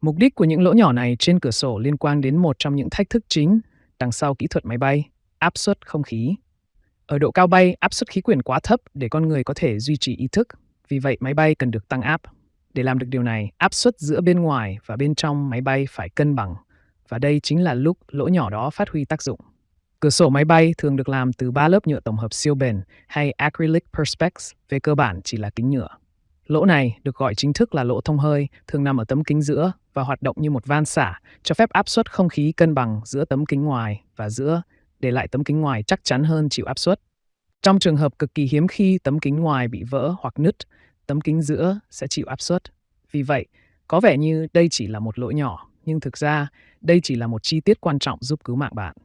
Mục đích của những lỗ nhỏ này trên cửa sổ liên quan đến một trong những thách thức chính đằng sau kỹ thuật máy bay, áp suất không khí. Ở độ cao bay, áp suất khí quyển quá thấp để con người có thể duy trì ý thức, vì vậy máy bay cần được tăng áp. Để làm được điều này, áp suất giữa bên ngoài và bên trong máy bay phải cân bằng, và đây chính là lúc lỗ nhỏ đó phát huy tác dụng. Cửa sổ máy bay thường được làm từ 3 lớp nhựa tổng hợp siêu bền hay acrylic perspex, về cơ bản chỉ là kính nhựa. Lỗ này được gọi chính thức là lỗ thông hơi, thường nằm ở tấm kính giữa và hoạt động như một van xả, cho phép áp suất không khí cân bằng giữa tấm kính ngoài và giữa, để lại tấm kính ngoài chắc chắn hơn chịu áp suất. Trong trường hợp cực kỳ hiếm khi tấm kính ngoài bị vỡ hoặc nứt, tấm kính giữa sẽ chịu áp suất. Vì vậy, có vẻ như đây chỉ là một lỗi nhỏ, nhưng thực ra đây chỉ là một chi tiết quan trọng giúp cứu mạng bạn.